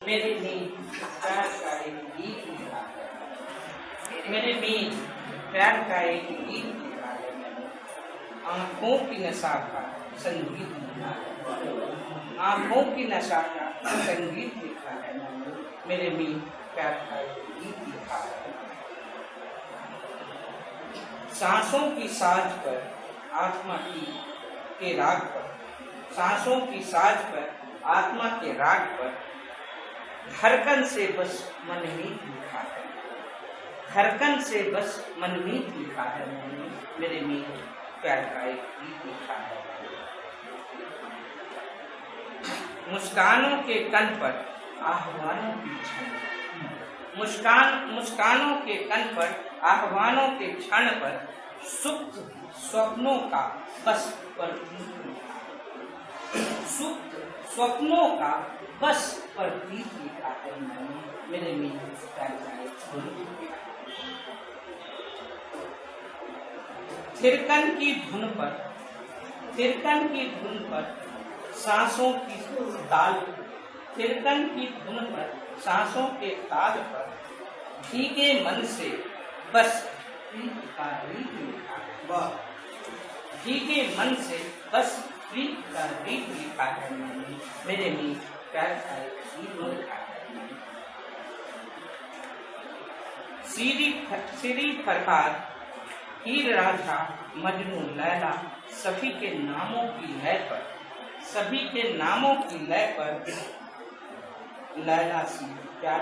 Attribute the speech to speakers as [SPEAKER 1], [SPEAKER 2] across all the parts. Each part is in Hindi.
[SPEAKER 1] मेरे नींद प्यार का एक गीत लिखा है, मेरे नींद प्यार का एक गीत लिखा है, मैंने आंखों की नशा का संगीत लिखा है, आंखों की नशा का संगीत लिखा है, मैंने मेरे नींद प्यार का एक गीत लिखा है। सांसों की साज पर आत्मा के राग पर, सांसों की साज पर आत्मा के राग पर धड़कन से बस मनमीत लिखा है, धड़कन से बस मनमीत लिखा है, मैंने मेरे नींद प्यार का एक गीत लिखा है। मुस्कानों के कण पर आह्वानों की क्षण, मुस्कानों के कण पर आह्वानों के क्षण पर सुप्त स्वप्नों का बस प्रतीक लिखा है, सुप्त स्वप्नों का बस प्रतीक लिखा है, मैंने मेरे नींद प्यार का एक गीत लिखा है। थिरकन की धुन पर, थिरकन की धुन पर सांसों की ताल, थिरकन की धुन पर सांसों के ताल पर भीगे मन से बस प्रीत का गीत लिखा है, भीगे मन से बस प्रीत का गीत लिखा है, मैंने मेरे नींद प्यार का एक गीत लिखा है। सीरी फरहाद हीर राझा मजनू लैला सभी के नामों की लय पर, सभी के नामों की लय पर लैला सी प्यार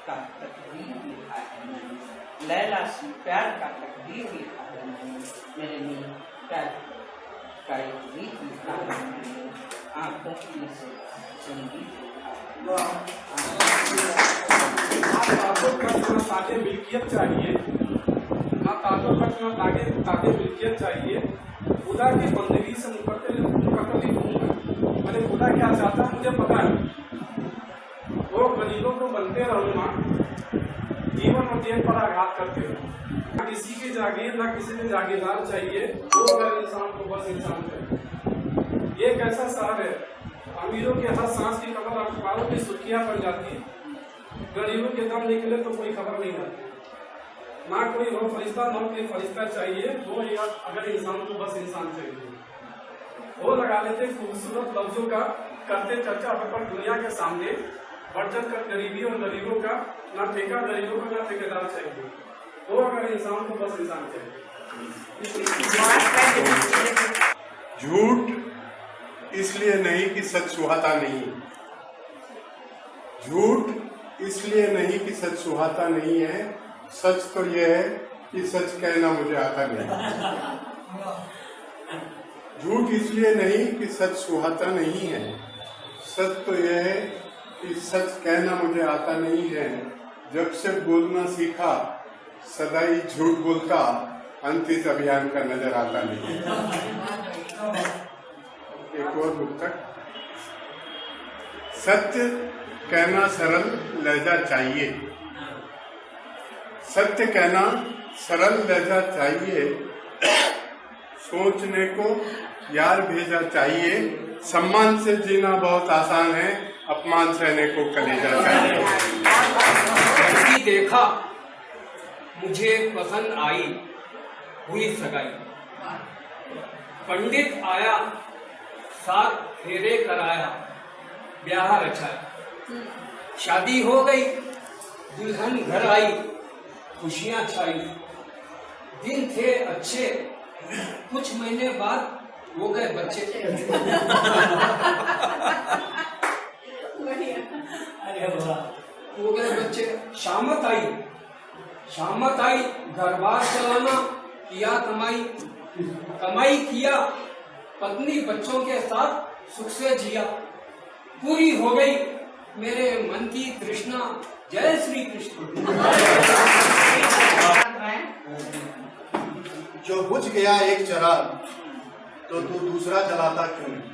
[SPEAKER 1] का तकदीर लिखा है, मैंने लैला सी प्यार का तकदीर लिखा है, मैंने मेरे नींद प्यार का एक गीत लिखा है, मैंने आंखों की से संगीत लिखा है।
[SPEAKER 2] ताजे मिल्कियत चाहिए ना, ताजों का ताजे मिल्कियत चाहिए। खुदा की बंदगी से मुकर्ररी हूँ मैंने, खुदा क्या चाहता है मुझे पता है। वो गरीबों को बनते रहूंगा, जीवन और देह पर आघात करते रहो। किसी की जागीर ना किसी ने जागीरदार चाहिए, वो अगर इंसान को बस इंसान चाहिए। ये एक ऐसा शहर है, अमीरों के हर सांस की खबर अखबारों की सुर्खियां बन जाती है, गरीबों के दम निकले तो कोई खबर नहीं आती। ना कोई हो फरिश्ता ना कोई फरिश्ता चाहिए, वो अगर इंसान को बस इंसान चाहिए। वो लगा लेते खूबसूरत लफ्जों का, करते चर्चा पर दुनिया के सामने, बढ़ चढ़ कर गरीबी और गरीबों का, ना ठेका गरीबों का ना ठेकेदार चाहिए। वो अगर इंसान को बस इंसान चाहिए।
[SPEAKER 3] झूठ इसलिए नहीं कि सच सुहाता नहीं, झूठ इसलिए नहीं कि सच सुहाता नहीं है, सच तो यह है कि सच कहना मुझे आता नहीं। झूठ इसलिए नहीं कि सच सुहाता नहीं है, सच तो यह है कि सच कहना मुझे आता नहीं है। जब से बोलना सीखा सदा ही झूठ बोलता, अंत इस अभियान का नजर आता नहीं। एक और पुस्तक, सत्य कहना सरल लहजा चाहिए, सत्य कहना सरल लहजा चाहिए, सोचने को यार भेजा चाहिए, सम्मान से जीना बहुत आसान है, अपमान सहने को कलेजा चाहिए।
[SPEAKER 4] देखा मुझे पसंद आई, हुई सगाई, पंडित आया साथ फेरे कराया, ब्याह रचाया, शादी हो गई, दुल्हन घर आई, खुशियां छाई, दिन थे अच्छे, कुछ महीने बाद हो गए बच्चे। हो गए बच्चे। शामत आई, घर बार चलाना, किया कमाई, कमाई किया, पत्नी बच्चों के साथ सुख से जिया, पूरी हो गई मेरे मन की तृष्णा। जय श्री कृष्ण।
[SPEAKER 5] जो बुझ गया एक चिराग तो तू दूसरा जलाता क्यों नहीं,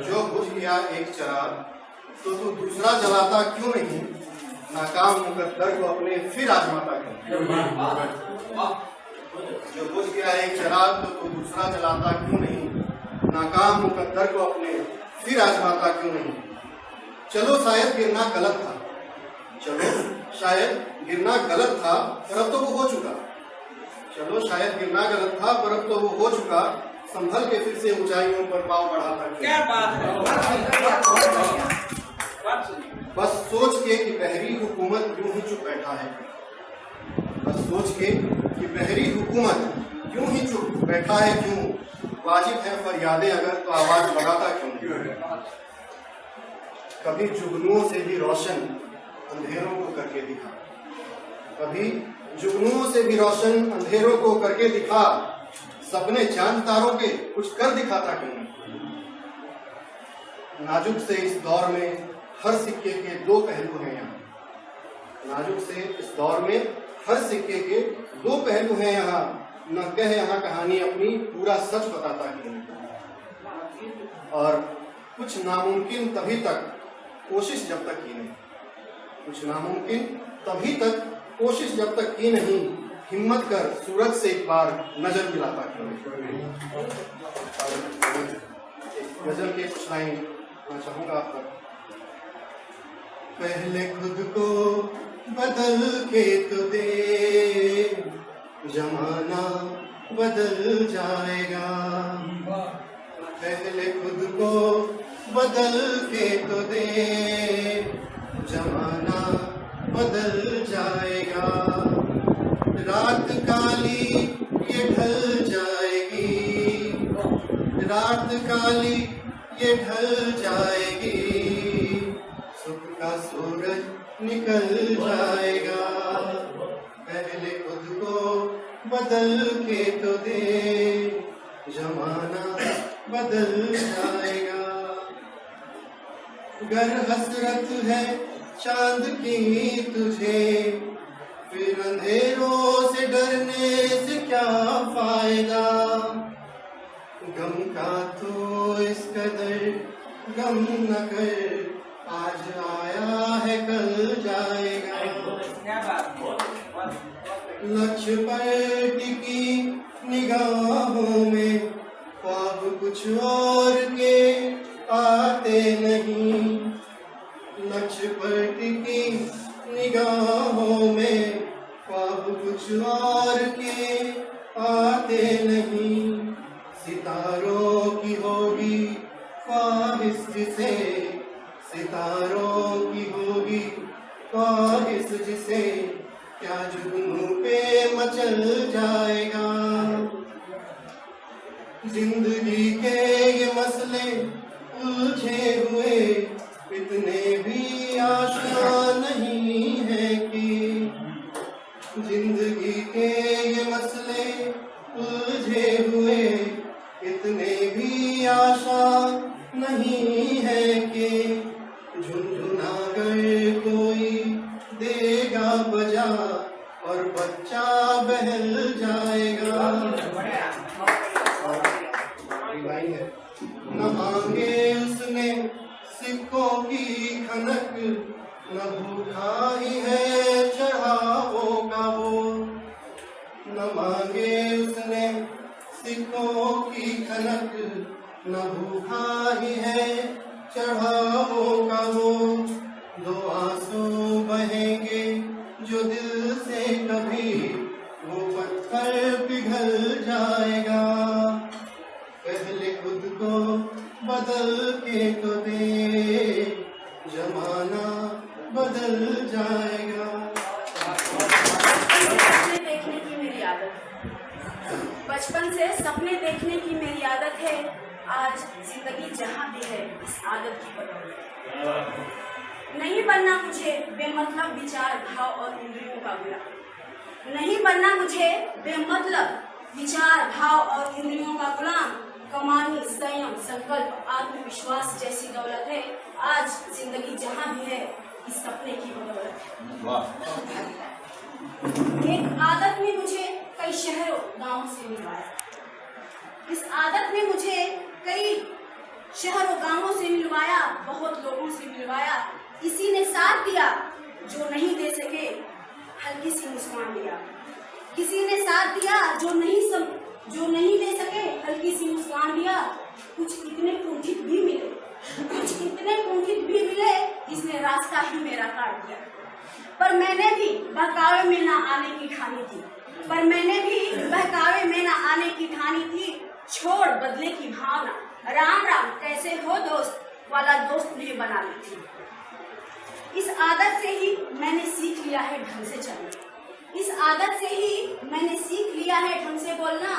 [SPEAKER 5] जो बुझ गया एक चिराग तो तू दूसरा जलाता क्यों नहीं, नाकाम मुकद्दर को अपने फिर आजमाता क्यों। जो बुझ गया एक चिराग तो तू दूसरा जलाता क्यों नहीं, नाकाम मुकद्दर को अपने फिर आजमाता क्यों नहीं। चलो शायद गिरना गलत था, चलो शायद गिरना गलत था, पर अब तो वो हो चुका। चलो शायद गिरना गलत था, पर अब तो वो हो चुका। संभल के फिर से ऊंचाइयों पर पाँव बढ़ाता क्यों?
[SPEAKER 1] क्या बात है,
[SPEAKER 5] बस सोच के कि बहरी हुकूमत यूं ही चुप बैठा है, बस सोच के कि बहरी हुकूमत यूं ही चुप बैठा है क्यों? वाजिब है फरियादें अगर तो आवाज लगाता क्यों? कभी जुगनुओं से भी रोशन अंधेरों को करके दिखा, कभी जुगनुओं से भी रोशन अंधेरों को करके दिखा। सपने चांद तारों के कुछ कर दिखाता क्यों? नाजुक से इस दौर में हर सिक्के के दो पहलू हैं यहाँ, नाजुक से इस दौर में हर सिक्के के दो पहलू हैं यहाँ। न कह यहाँ कहानी अपनी पूरा सच बताता क्यों? और कुछ नामुमकिन तभी तक कोशिश जब तक की नहीं, कुछ नामुमकिन तभी तक कोशिश जब तक की नहीं। हिम्मत कर सूरज से एक बार नजर मिलाता क्यों? गजल के कुछ लाइन मैं चाहूंगा आप पर। पहले खुद को बदल के तो दे, जमाना बदल जाएगा। पहले खुद को बदल के तो दे, जमाना बदल जाएगा। रात काली ये ढल जाएगी, रात काली ये ढल जाएगी। सुख का सूरज निकल जाएगा। पहले खुद को बदल के तो दे, जमाना बदल जाएगा। गर हसरत है चांद की तुझे, फिर अंधेरों से डरने से क्या फायदा। गम का तो इस कदर गम न कर, आज आया है कल जाएगा। लक्ष्य पर टिकी निगाहों में ख्वाब कुछ और के आते नहीं। लक्ष्य पर टिकी निगाहों में ख्वाब कुछ और के आते नहीं। सितारों की होगी ख्वाहिश जिसे, सितारों की होगी ख्वाहिश जिसे, क्या जुगनू पे मचल जाएगा। जिंदगी के ये मसले उलझे हुए इतने भी आसान नहीं है कि, जिंदगी के ये मसले उलझे हुए इतने भी आसान नहीं है कि, झुनझुना कर कोई देगा बजा और बच्चा बहल जाएगा। न मांगे उसने सिक्कों की खनक, न भूखा ही है चढ़ावों का वो। न मांगे उसने सिक्कों की खनक, न भूखा ही है चढ़ावों का वो। दो आंसू बहेंगे जो दिल से कभी, वो पत्थर पिघल जाएगा। पहले खुद को बदल के तो दे, जमाना बदल जाएगा।
[SPEAKER 6] सपने देखने की मेरी आदत, बचपन से सपने देखने की मेरी आदत है। आज जिंदगी जहाँ भी है इस आदत की बदौलत। नहीं बनना मुझे बेमतलब विचार भाव और इंद्रियों का गुलाम, नहीं बनना मुझे बेमतलब विचार भाव और इंद्रियों का गुलाम। कमानी संयम संकल्प आत्मविश्वास जैसी दौलत है आज जिंदगी जहाँ भी है इस सपने की बदौलत। एक आदत में मुझे कई शहरों गांवों से मिलवाया, इस आदत में मुझे कई शहरों गांवों से मिलवाया, बहुत लोगों से मिलवाया। इसी ने साथ दिया जो नहीं दे सके, हल्की सी मुस्कान दिया। किसी ने साथ दिया जो नहीं दे सके, हल्की सी मुस्कान दिया। कुछ इतने कुंठित भी मिले कुछ इतने कुंठित भी मिले जिसने रास्ता ही मेरा काट दिया। पर मैंने भी बहकावे में ना आने की ठानी थी, पर मैंने भी बहकावे में ना आने की ठानी थी। छोड़ बदले की भावना, राम राम कैसे हो दोस्त वाला दोस्त नहीं बना ली थी। इस आदत से ही मैंने सीख लिया है ढंग से चलना, इस आदत से ही मैंने सीख लिया है ढंग से बोलना।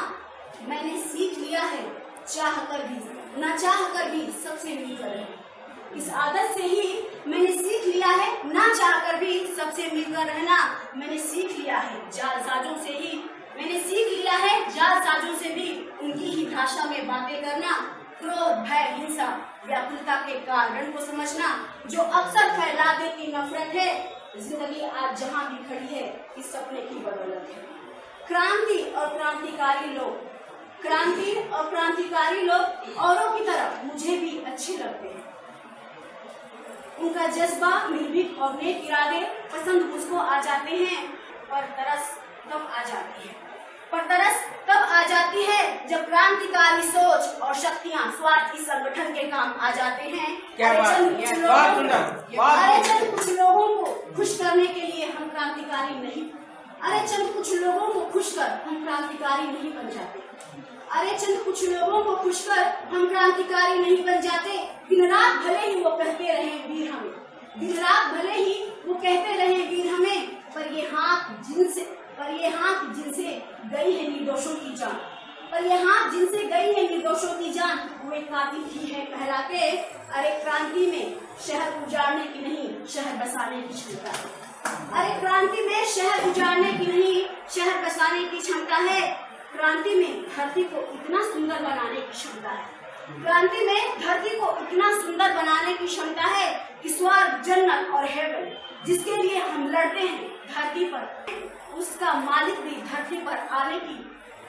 [SPEAKER 6] मैंने सीख लिया है चाह कर भी ना चाह कर भी सबसे मिलकर रहना। इस आदत से ही मैंने सीख लिया है ना चाह कर भी सबसे मिलकर रहना। मैंने सीख लिया है जालसाजों से ही, मैंने सीख लिया है जालसाजों से भी उनकी ही भाषा में बातें करना। क्रोध, भय, हिंसा, व्याकुलता के कारण को समझना जो अक्सर फैला देती नफरत है। जिंदगी आज जहाँ भी खड़ी है इस सपने की बदौलत है। क्रांति और क्रांतिकारी लोग, क्रांति और क्रांतिकारी लोग औरों की तरह मुझे भी अच्छे लगते हैं। उनका जज्बा, निर्भीक और नेक इरादे पसंद मुझको आ जाते हैं। पर तरस तब आ जाती है, पर तरस तब आ जाती है जब क्रांतिकारी सोच और शक्तियां स्वार्थी संगठन के काम आ जाते हैं। अरे चंद कुछ लोगों को खुश करने के लिए हम क्रांतिकारी नहीं, अरे चंद कुछ लोगों को खुश कर हम क्रांतिकारी नहीं बन जाते। अरे चंद कुछ लोगों को खुश कर हम क्रांतिकारी नहीं बन जाते। दिन रात भले ही वो कहते रहे वीर हमें, दिन रात भले ही वो कहते रहे वीर हमें, पर ये हाथ जिनसे गई है निर्दोषों की जान, पर ये हाथ जिनसे गई है निर्दोषों की जान, वो एक कातिल ही है कहलाते। अरे क्रांति में शहर उजाड़ने की नहीं शहर बसाने की क्षमता है। अरे क्रांति में शहर उजाड़ने की नहीं शहर बसाने की क्षमता है। क्रांति में धरती को इतना सुंदर बनाने की क्षमता है। क्रांति में धरती को इतना सुंदर बनाने की क्षमता है कि स्वर्ग, जन्नत और हेवन जिसके लिए हम लड़ते हैं धरती पर, उसका मालिक भी धरती पर आने की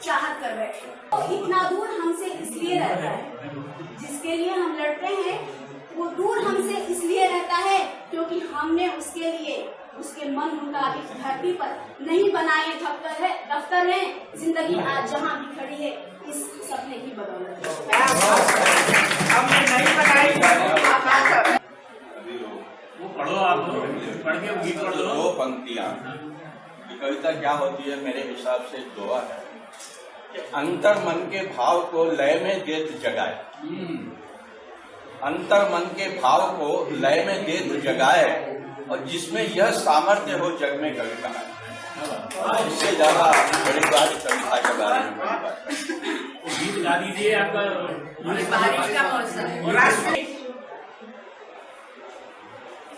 [SPEAKER 6] चाहत कर बैठे। तो इतना दूर हमसे इसलिए रहता है, जिसके लिए हम लड़ते हैं वो दूर हमसे इसलिए रहता है क्योंकि हमने उसके लिए उसके मन मुताबिक धरती पर नहीं बनाए दफ्तर है। जिंदगी आज जहाँ भी खड़ी है इस सपने की बदौलत
[SPEAKER 1] हमने नहीं बनाई।
[SPEAKER 7] वो पढ़ो, आप पढ़ के गीत पढ़ लो।
[SPEAKER 8] दो पंक्तियां, कविता क्या होती है मेरे हिसाब से दुआ है कि अंतर मन के भाव को लय में देत जगाए, अंतर मन के भाव को लय में देत जगाए और जिसमें यह सामर्थ्य हो जग में कविता है। इससे ज्यादा बड़ी बात कविता के बारे में बड़ी बात।
[SPEAKER 7] गीत गा दीजिए आपका।
[SPEAKER 1] बारिश का मौसम,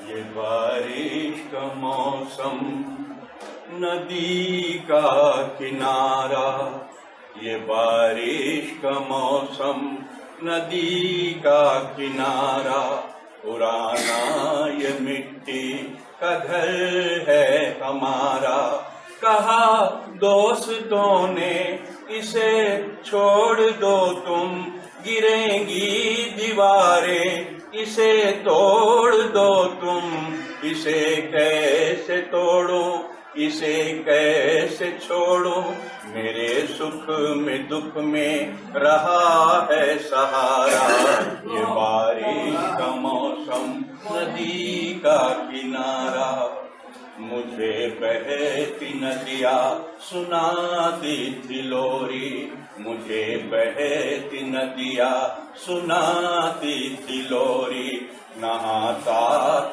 [SPEAKER 8] ये बारिश का मौसम, नदी का किनारा, ये बारिश का मौसम, नदी का किनारा, पुराना ये मिट्टी का घर है हमारा। कहा दोस्तों ने इसे छोड़ दो तुम, गिरेंगी दीवारें इसे तोड़ दो तुम। इसे कैसे तोड़ूं, इसे कैसे छोड़ूं, मेरे सुख में दुख में रहा है सहारा। ये बारिश का मौसम, नदी का किनारा, मुझे बहती नदियाँ सुनाती थी लोरी, मुझे बहती नदियाँ सुनाती थी लोरी। नहाता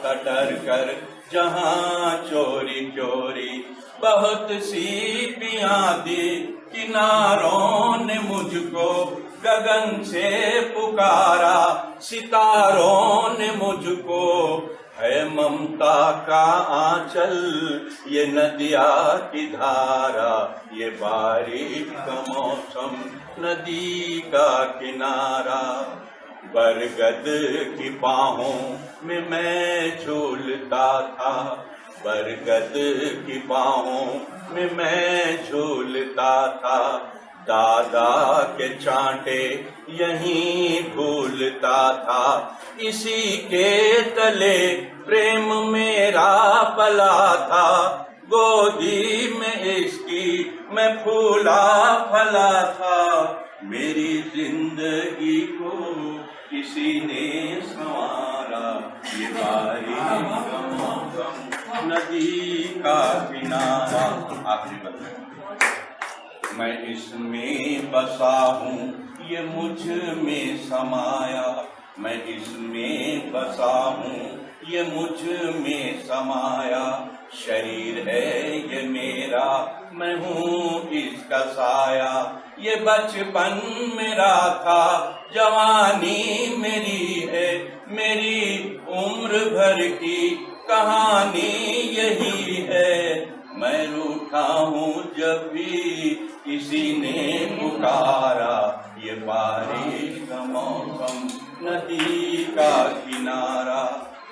[SPEAKER 8] था डर कर जहाँ चोरी चोरी, बहुत सी पियाँ दी किनारों ने मुझको, गगन से पुकारा सितारों ने मुझको। है ममता का आंचल ये नदिया की धारा, ये बारिश का मौसम, नदी का किनारा। बरगद की बाहों में मैं झूलता था, बरगद की बाहों में मैं झूलता था। दादा के चांटे यहीं भूलता था, इसी के तले प्रेम मेरा पला था। गोदी में इसकी मैं फूला फला था, मेरी जिंदगी को किसी ने संवारा ये बारिश नदी का किनारा। आखिरी बात, मैं इसमें बसा हूँ ये मुझ में समाया, मैं इसमें बसा हूँ ये मुझ में समाया। शरीर है ये मेरा, मैं हूँ इसका साया। ये बचपन मेरा था, जवानी मेरी है, मेरी उम्र भर की कहानी यही है। मैं रूठा हूँ जब भी किसी ने पुकारा, ये बारिश का मौसम नदी का किनारा।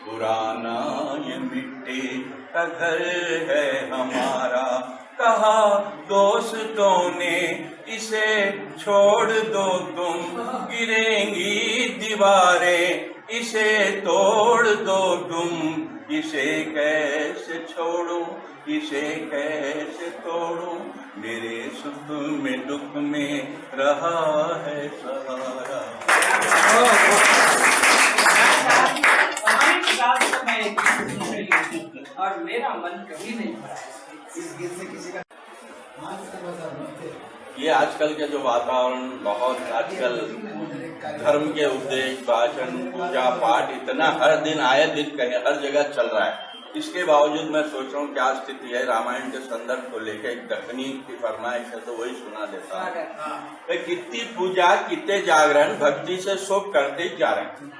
[SPEAKER 8] पुराना ये मिट्टी का घर है हमारा, कहा दोस्तों ने इसे छोड़ दो तुम, गिरेंगी दीवारें इसे तोड़ दो तुम। इसे कैसे छोड़ूं, इसे कैसे तोड़ूं, मेरे सुख में दुख में रहा है सहारा।
[SPEAKER 1] और मेरा मन कभी नहीं भरा।
[SPEAKER 9] इस गीत से किसी का
[SPEAKER 8] ये आजकल के जो वातावरण, बहुत आजकल धर्म के उपदेश, भाषण, पूजा पाठ इतना हर दिन आए दिन कहीं हर जगह चल रहा है। इसके बावजूद मैं सोच रहा हूँ क्या स्थिति है। रामायण के संदर्भ को लेकर एक दखनी की फरमाइश है तो वही सुना देता हूँ। कितनी पूजा कितने जागरण भक्ति से सब करते जा रहे हैं,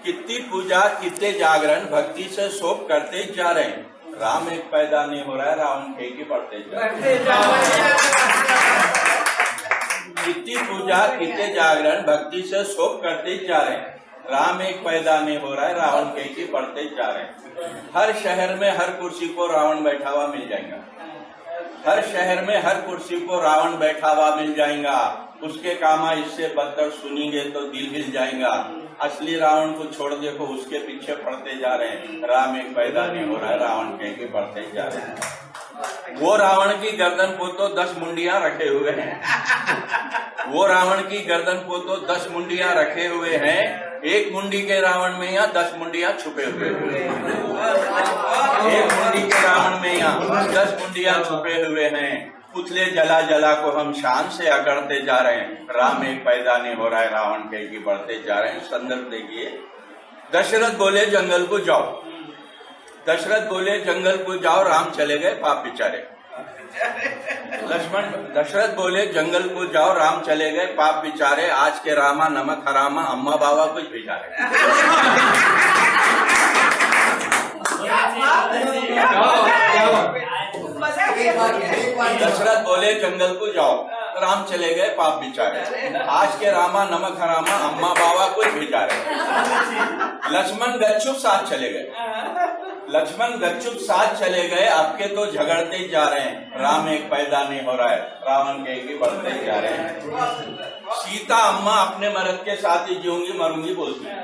[SPEAKER 8] कितनी पूजा कितने जागरण भक्ति से सब करते जा रहे हैं। राम एक पैदा नहीं हो रहा है, रावण के बढ़ते जा रहे हैं। कितनी पूजा कितने जागरण भक्ति से सब करते जा रहे हैं। राम एक पैदा नहीं हो रहा है, रावण के बढ़ते जा रहे हैं। हर शहर में हर कुर्सी को रावण बैठा हुआ मिल जाएगा, हर शहर में हर कुर्सी को रावण बैठा हुआ मिल जाएगा। उसके कामा इससे बदतर सुनेंगे तो दिल हिल जाएगा। असली रावण को छोड़ देखो, उसके पीछे पड़ते जा रहे हैं। राम एक पैदा नहीं हो रहा है, रावण के बढ़ते जा रहे हैं। वो रावण की गर्दन को तो 10 मुंडियां रखे हुए हैं, वो रावण की गर्दन को तो 10 मुंडियां रखे हुए हैं। एक मुंडी के रावण में यहाँ 10 मुंडियां छुपे हुए हैं। एक मुंडी के रावण में यहाँ 10 मुंडियां छुपे हुए हैं। पुतले जला जला को हम शान से अकड़ते जा रहे हैं। राम एक पैदा नहीं हो रहा है, रावण के बढ़ते जा रहे हैं। संदर्भ देखिए, दशरथ बोले जंगल को जाओ, दशरथ बोले जंगल को जाओ, राम चले गए पाप बिचारे। लक्ष्मण, दशरथ बोले जंगल को जाओ, राम चले गए पाप बिचारे। आज के रामा नमक हरामा, अम्मा बाबा कुछ बिचारे। दशरथ बोले जंगल को जाओ, राम चले गए पाप बिचारे। आज के रामा नमक हरामा, अम्मा बाबा कुछ बिचारे। लक्ष्मण गपचुप साथ चले गए, लक्ष्मण गपचुप साथ चले गए। आपके तो झगड़ते जा रहे हैं। राम एक पैदा नहीं हो रहा है, रावण के बढ़ते जा रहे हैं। सीता अम्मा अपने मर्द के साथ ही जीऊंगी मरूंगी बोलती है।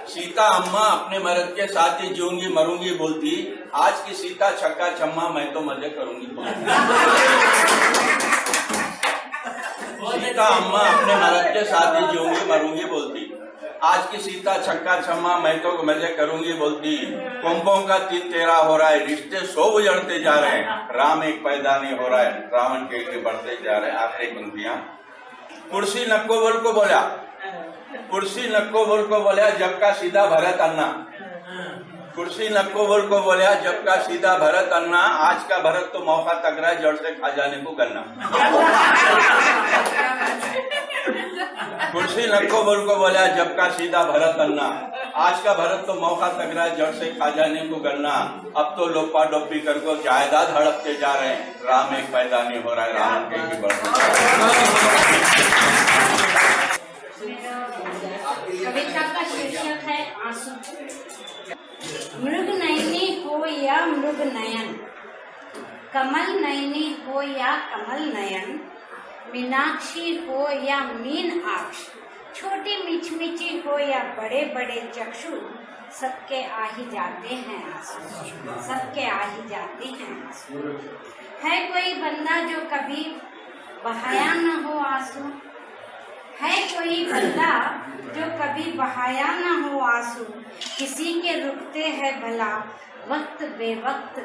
[SPEAKER 8] सीता अम्मा अपने मर्द के साथ ही जीऊंगी मरूंगी बोलती। आज की सीता छक्का छम्मा, मैं तो मजे करूंगी बोलती। सीता अम्मा अपने मर्द के साथ ही जीऊंगी मरूंगी बोलती। आज की सीता छक्का छम्मा, मैं तो मजे करूंगी बोलती। कुंभों का 3-13 हो रहा है, रिश्ते 100 उजड़ते जा रहे हैं। राम एक पैदा नहीं हो रहा है, रावण के बढ़ते जा रहे हैं। आखिरी पंक्तियां, कुर्सी नक्को बोल को बोला, कुर्सी नक्को बोल को बोला, जब का सीधा भरत अन्ना। कुर्सी नक्को बोल को बोला, जब का सीधा भरत अन्ना। आज का भरत तो मौका तक रहा है, जड़ से खा जाने को गन्ना। कुर्सी नक्को बोल को बोला, जब का सीधा भरत अन्ना। आज का भरत तो मौका तक रहा है, जड़ से खा जाने को गन्ना। अब तो लोपा डोपी करके जायदाद हड़पते जा रहे हैं। राम एक पैदा नहीं हो रहा है, रावण के बढ़ते।
[SPEAKER 10] कविता का शीर्षक है आंसू। मृग नयनी हो या मृग नयन, कमल नयनी हो या कमल नयन, मीनाक्षी हो या मीन आक्ष, छोटी मिचमिची हो या बड़े बड़े चक्षु, सबके आ ही जाते हैं आंसू, सबके आ ही जाते हैं आंसू। है कोई बंदा जो कभी बहाया न हो आंसू, है कोई बंदा जो कभी बहाया न हो आंसू, किसी के रुकते हैं भला वक्त बेवक्त,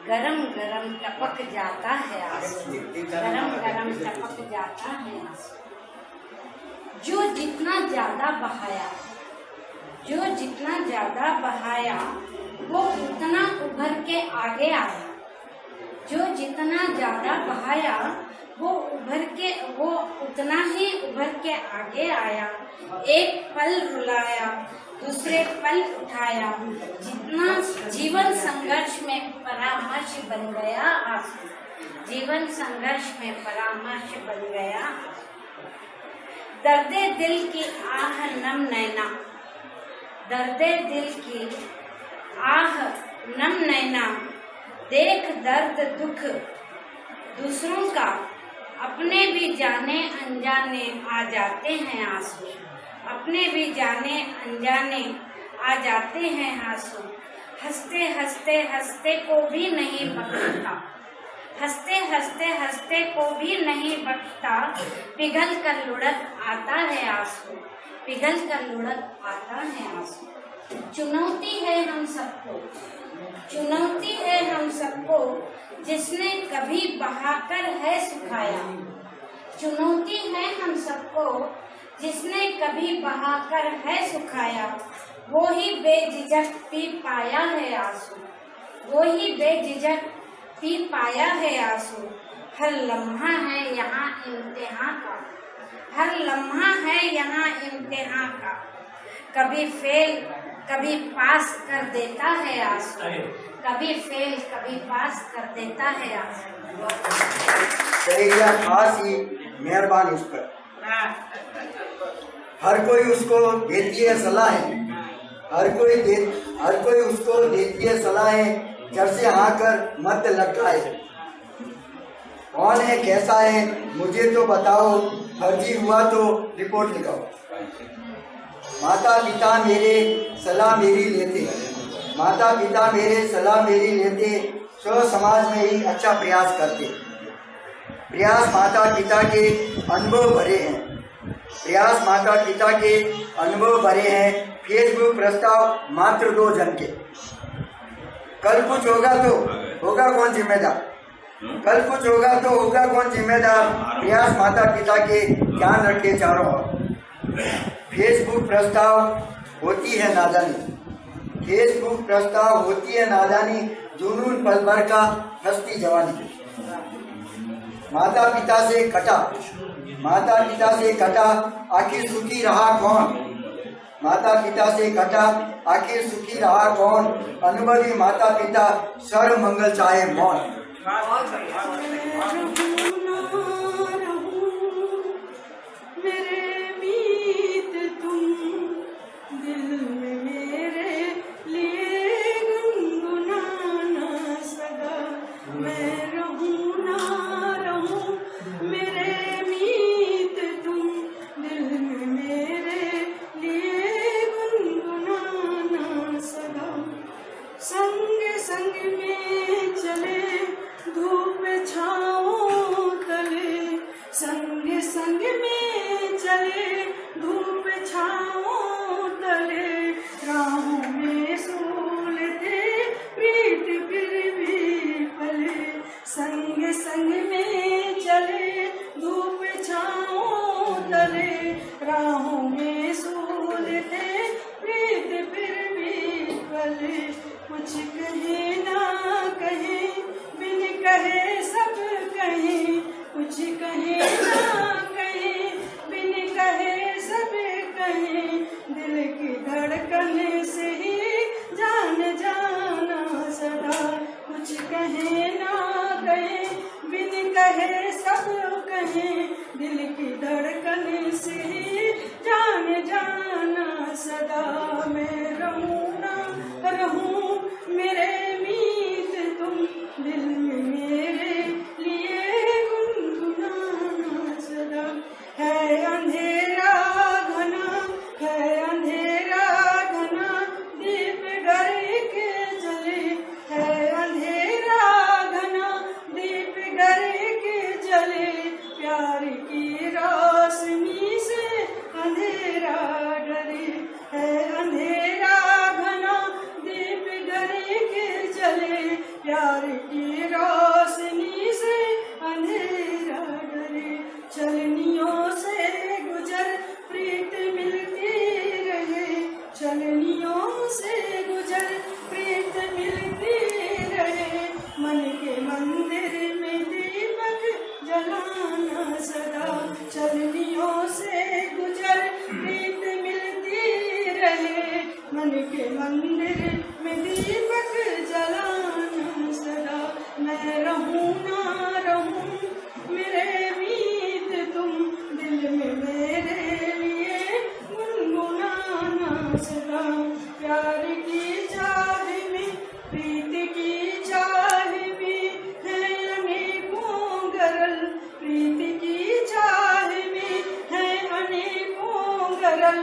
[SPEAKER 10] गरम गरम टपक जाता है आंसू, गरम गरम टपक जाता है आंसू। जो जितना ज्यादा बहाया, जो जितना ज्यादा बहाया वो उतना उभर के आगे आया, जो जितना ज्यादा बहाया वो उतना ही उभर के आगे आया। एक पल रुलाया दूसरे पल उठाया, जितना जीवन संघर्ष में परामर्श बन गया आंसू, जीवन संघर्ष में परामर्श बन गया। दर्दे दिल की आह नम नैना, दर्दे दिल की आह नम नैना, देख दर्द दुख दूसरों का, अपने भी जाने अनजाने आ जाते हैं आंसू, अपने भी जाने अनजाने आ जाते हैं आंसू। हंसते हंसते हंसते को भी नहीं बख्शता, हंसते हंसते हंसते को भी नहीं बख्शता, पिघल कर लुढ़क आता है आंसू, पिघल कर लुढ़क आता है आंसू। चुनौती है हम सबको, चुनौती है हम सबको, जिसने कभी बहाकर है सुखाया, चुनौती है हम सबको, जिसने कभी बहाकर है सुखाया। वो ही बेझिझक पी पाया है आंसू, वो ही बेझिझक पी पाया है आंसू। हर लम्हा है यहाँ इम्तिहान का, हर लम्हा है यहाँ इम्तिहान का, कभी फेल कभी पास कर देता है आंसू, कभी फेल कभी पास कर देता है आंसू।
[SPEAKER 9] कहेगा खास ही मेहरबान उस पर, हर कोई उसको देती है सलाहें, हर कोई उसको देती है सलाहें, जब से आकर मत लटकाए। कौन है कैसा है मुझे तो बताओ, फर्जी हुआ तो रिपोर्ट लिखाओ। माता पिता मेरे सलाह मेरी लेते, माता पिता मेरे सलाह मेरी लेते, स्व समाज में ही अच्छा प्रयास करते। प्रयास माता पिता के अनुभव भरे हैं, प्रयास माता पिता के अनुभव भरे हैं। फेसबुक प्रस्ताव मात्र 2 जन के, कल कुछ होगा तो होगा कौन जिम्मेदार, कल कुछ होगा तो होगा कौन जिम्मेदार। प्रयास माता पिता के ध्यान रखे चारों ओर। फेसबुक प्रस्ताव होती है नादानी, फेसबुक प्रस्ताव होती है नादानी, जुनून पल भर का हस्ती जवानी। माता पिता से कटा, माता पिता से कटा, आखिर सुखी रहा कौन, माता पिता से कटा, आखिर सुखी रहा कौन। अनुभवी माता पिता सर्व मंगल चाहे मौन।
[SPEAKER 11] कुछ कहे ना कहे, बिन कहे सब कहे, कुछ कहे ना कहे, बिन कहे सब कहे, दिल की धड़कन से ही जान जाना सदा। कुछ कहे ना कहे, बिन कहे सब कहे, दिल की धड़कन से ही जान जाना सदा। मैं रहूं ना रहूं मेरे मीत तुम, दिल में मेरे लिए गुनगुनाना सदा। है अंधेरा घना, है अंधेरा घना, दीप घर के जले, है अंधेरा घना, दीप घर के जले। प्यार की रोशनी से प्यार की रोशनी से अंधेरा डरे, चलनियों से गुजर प्रीत मिलती रहे, चलनियों से गुजर प्रीत मिलती रहे, मन के मंदिर में दीपक जलाना सदा, चलनियों से गुजर प्रीत मिलती रहे, मन के मंदिर में दीपक जलाना सदा। मैं रहूं ना रहूं मेरे मीत तुम, दिल में मेरे लिए गुनगुनाना सदा। प्यार की चाह में प्रीत की चाह में है अनेकों गरल, प्रीत की चाह में है अनेकों गरल,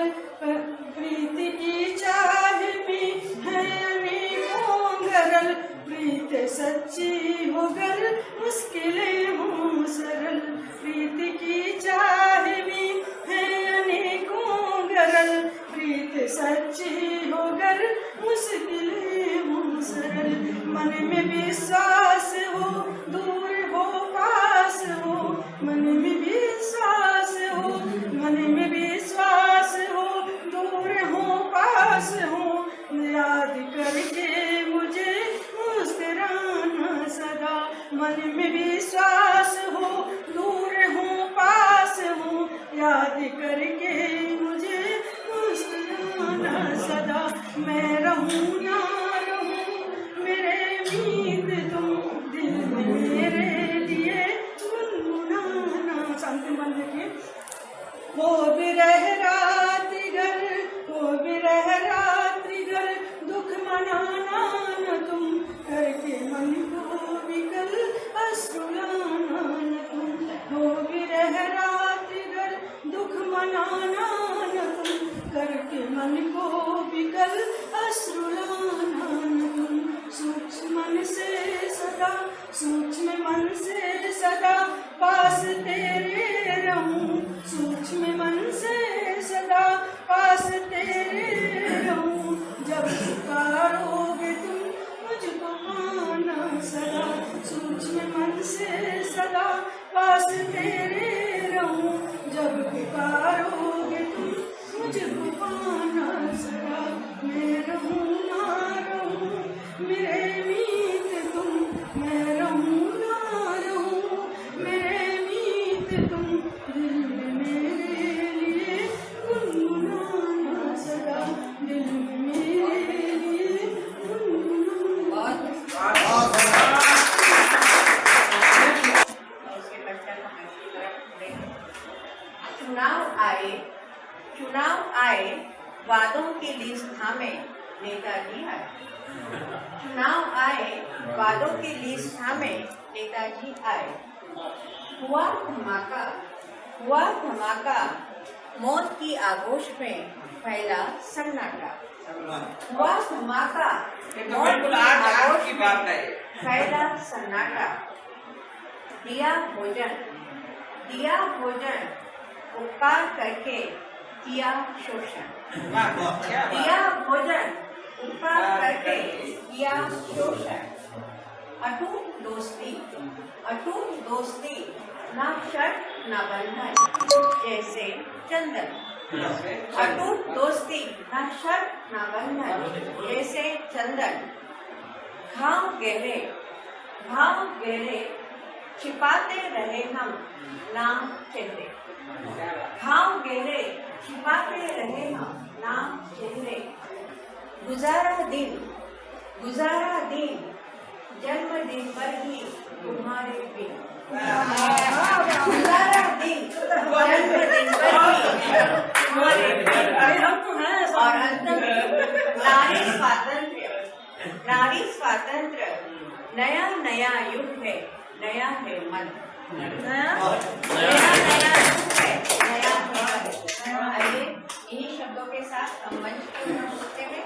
[SPEAKER 11] प्रीत की चाह में है अनेकों गरल, प्रीत सच्ची हो गर मुश्किलें हों सरल, प्रीत की चाह में है अनेकों गरल, प्रीत सच्ची हो गर मुश्किलें हों सरल। मन में विश्वास हो दूर हो पास हो, मन में विश्वास हो, मन में विश्वास हो दूर हो पास हो, याद करके मुझे मुस्कुराना सदा। मन में विश्वास हो दूर हो पास हो, याद करके मुझे मुस्कुराना सदा। मैं रहूं ना रहूं मेरे मीत तुम, दिल में मेरे लिए गुनगुनाना। शांति मन रखिए। हो बिरह रात्रि घर, हो बिरह रात्रि घर, दुख मनाना न तुम, करके मन को विकल अश्रुलाना न तुम। हो बिरह रात्रि घर, दुख मनाना न तुम, करके मन को विकल अश्रुलाना न तुम। सूक्ष्म मन से सदा, सूक्ष्म मन से सदा पास तेरे रहूं, सूक्ष्म मन से सदा पास तेरे रहूं। जब पुकारोगे तुम मुझको आना सदा, सूक्ष्म मन से सदा पास तेरे रहूं। जब पुकारोगे तुम मुझको आना सदा। मैं रहूं ना रहूं मेरे मीत तुम, मैं रहूं ना रहूं मेरे मीत तुम, दिल में मेरे लिए गुनगुनाना सदा, दिल में मेरे लिए
[SPEAKER 12] चुनाव आए वादों की लिस्ट थामे नेताजी आए, चुनाव आए वादों की लिस्ट थामे नेताजी आए। हुआ धमाका मौत की आगोश में फैला सन्नाटा, हुआ धमाका मौत की आगोश में फैला सन्नाटा। दिया भोजन उपकार करके किया शोषण, दिया भोजन उपकार करके किया शोषण। अटूट दोस्ती ना शर्त ना बंधन जैसे चंदन, अटूट दोस्ती ना शर्त ना बंधन जैसे चंदन। घाव गहरे छिपाते रहे हम नाम चेहरे, घाव गहरे छिपाते रहे हम नाम चेहरे। गुजारा दिन जन्मदिन पर ही तुम्हारे बिन, गुजारा दिन जन्मदिन पर ही तुम्हारे बिन। और अंत में नारी स्वातंत्र नया युग है, नया है मन, नया युग है, नया मन। आइए इन्हीं शब्दों के साथ हम मंच पर होते हैं।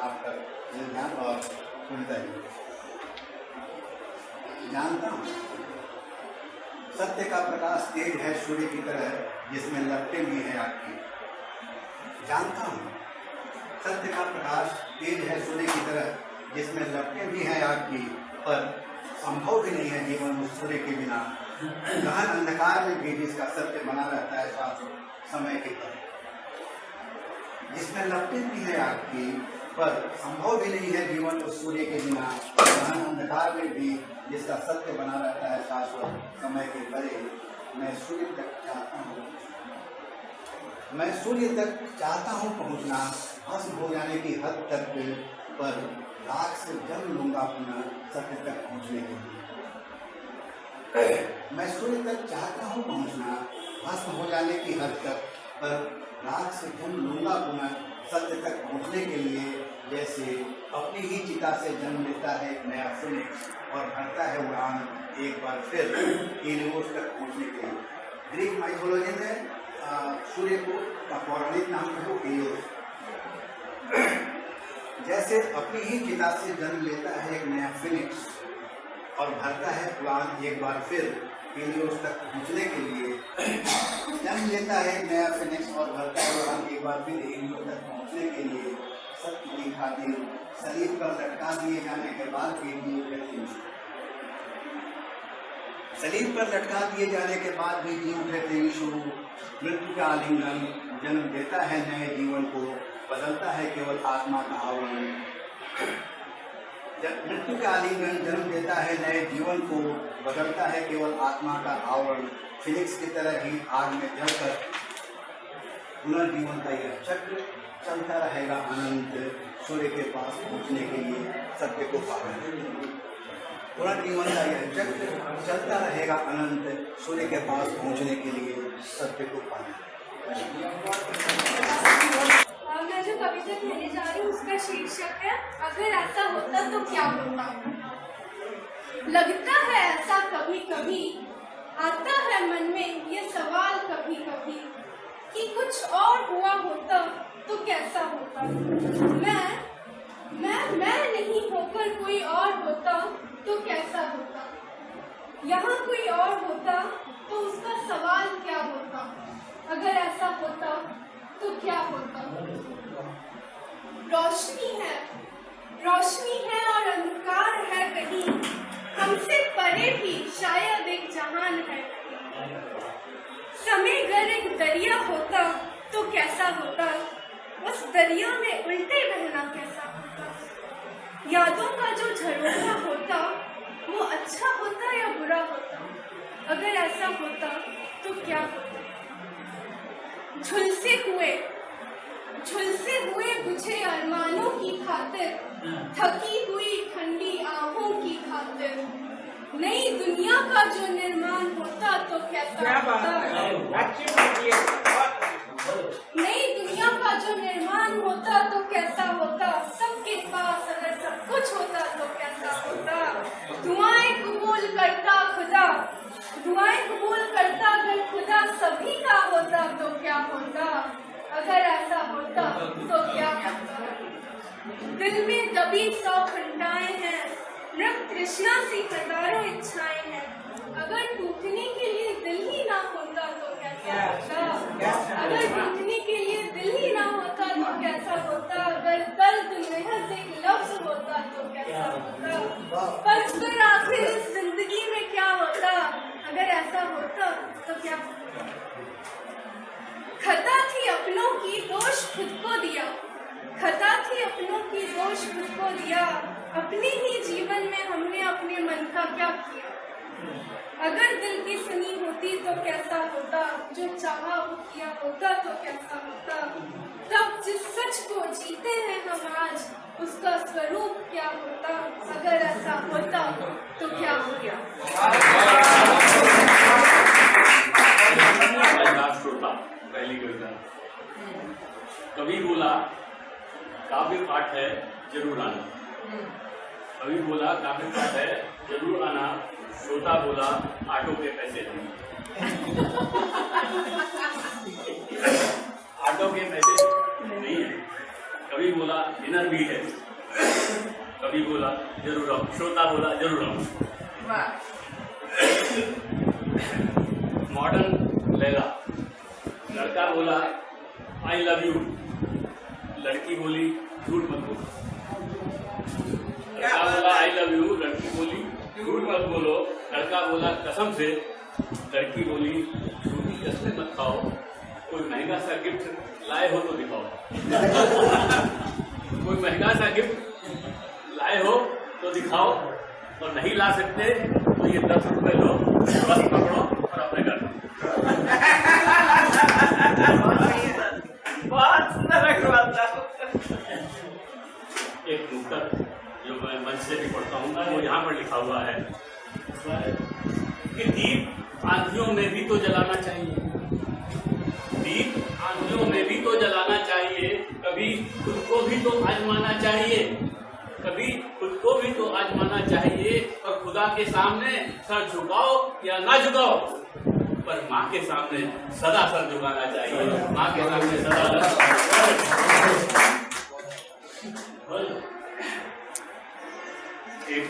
[SPEAKER 5] आपका ध्यान और सुनता ही जानता हूँ सत्य का प्रकाश तेज है सूर्य की तरह जिसमें लपटें भी है आपकी। जानता हूँ सत्य का प्रकाश तेज है सूर्य की तरह जिसमें लपटें भी हैं आग की, पर संभव भी नहीं है जीवन उस सूर्य के बिना। गहन अंधकार में भी जिसका सत्य बना रहता है शाश्वत समय के तरह। जिसमें लपटें भी हैं आग की, पर संभव भी नहीं है जीवन उस सूर्य के बिना। गहन अंधकार में भी जिसका सत्य बना रहता है शाश्वत समय के परे। मैं सूर्य तक चाहता हूँ पहुँचना, भस्म हो जाने की हद तक, पर राख से जन्म लूंगा पुनः सत्य तक पहुँचने के लिए। मैं सूर्य तक चाहता हूँ पहुँचना, भस्म हो जाने की हद तक, पर राख से जन्म लूंगा पुनः सत्य तक पहुँचने के लिए। जैसे अपनी ही चिता से जन्म लेता है एक नया फिनिक्स और भरता है उड़ान एक बार फिर हीलियोस तक पहुँचने के लिए। ग्रीक माइथोलॉजी में सूर्य को का पौराणिक नाम है वो हीलियोस। जैसे अपनी ही चिता से जन्म लेता है एक नया फिनिक्स और भरता है उड़ान एक बार फिर हीलियोस तक पहुँचने के लिए। जन्म लेता है एक नया फिनिक्स और भरता है उड़ान एक बार फिर हीलियोस तक पहुँचने के लिए। सत्य की खातिर शरीर पर लटका दिए जाने के बाद भी शरीर पर लटका दिए जाने के बाद भी जी उठे थे यीशु। मृत्यु का आलिंगन जन्म देता है नए जीवन को, बदलता है केवल आत्मा का आवरण। मृत्यु का आलिंगन जन्म देता है नए जीवन को, बदलता है केवल आत्मा का आवरण। फिनिक्स की तरह ही आग में जलकर पुनर्जीवन का यह चक्र चलता रहेगा अनंत, सूर्य के पास पहुंचने के लिए सत्य को पाकर। पुनर्जीवन का यह चक्र चलता रहेगा अनंत, सूर्य के पास पहुंचने के लिए सत्य को पाना।
[SPEAKER 6] मैं जो कविता कहने जा रही हूँ उसका शीर्षक है अगर ऐसा होता तो क्या होता। लगता है ऐसा कभी कभी, आता है मन में ये सवाल कभी कभी कि कुछ और हुआ होता तो कैसा होता। मैं नहीं होकर कोई और होता तो कैसा होता। यहाँ कोई और होता तो उसका सवाल क्या होता। अगर ऐसा होता तो क्या होता। रोशनी है और अंधकार है कहीं, हमसे परे भी शायद एक जहान है। समय अगर एक दरिया होता तो कैसा होता। उस दरिया में उल्टे बहना कैसा होता। यादों का जो झरोखा होता वो अच्छा होता या बुरा होता। अगर ऐसा होता तो क्या होता। झुलसे हुए बुझे अरमानों की खातिर, थकी हुई ठंडी आंखों की खातिर, नई दुनिया का जो निर्माण होता तो कैसा होता। नई दुनिया का जो निर्माण होता तो कैसा होता। सबके पास अगर सब कुछ होता तो कैसा होता। दुआएं कबूल करता खुदा, दुआएं कबूल करता अगर खुदा सभी का होता तो क्या होता। अगर ऐसा होता तो क्या होता। दिल में दबी 100 घंटाएं हैं, नृप तृष्णा सी हजारों इच्छाएं हैं। अगर टूटने के लिए दिल ही ना होता तो कैसा होता। अगर टूटने के लिए दिल ही ना होता तो कैसा होता। अगर दर्द महज एक लफ्ज होता तो कैसा होता। पर आखिर इस जिंदगी में क्या होता। अगर ऐसा होता तो क्या होता। खता थी अपनों की दोष खुद को दिया, खता थी अपनों की दोष खुद को दिया। अपने ही जीवन में हमने अपने मन का क्या किया। अगर दिल की सुनी होती तो कैसा होता। जो चाहा वो किया होता तो कैसा होता। तब जिस सच को जीते हैं हम आज उसका स्वरूप क्या होता। अगर ऐसा होता तो क्या हो गया।
[SPEAKER 7] पहली कविता। कभी बोला काव्य पाठ है जरूर आना। कभी बोला काव्य पाठ है जरूर आना। श्रोता बोला ऑटो के पैसे ऑटो के पैसे नहीं है। कभी बोला डिनर भी है। कभी बोला जरूर आओ। श्रोता बोला जरूर आओ। मॉडर्न लैला। लड़का बोला आई लव यू। लड़की बोली झूठ मत बोलो। लड़का बोला आई लव यू, लड़की बोली झूठ मत बोलो, लड़का बोला कसम से, लड़की बोली झूठी कसमें मत खाओ, कोई महंगा सा गिफ्ट लाए हो तो दिखाओ। कोई महंगा सा गिफ्ट लाए हो तो दिखाओ, और नहीं ला सकते तो ये 10 रुपए लो, बस पकड़ो और अपने घर।
[SPEAKER 1] बहुत सुंदर रखवाला।
[SPEAKER 7] एक दूसरा जो मैं मंच से भी पढ़ता हूँ वो यहाँ पर लिखा हुआ है कि दीप आंधियों में भी तो जलाना चाहिए, दीप आंधियों में भी तो जलाना चाहिए, कभी खुद को भी तो आजमाना चाहिए, कभी खुद को भी तो आजमाना चाहिए, और खुदा के सामने सर झुकाओ या ना झुकाओ, पर माँ के सामने सदा सर झुकाना चाहिए, माँ के सामने सदा एक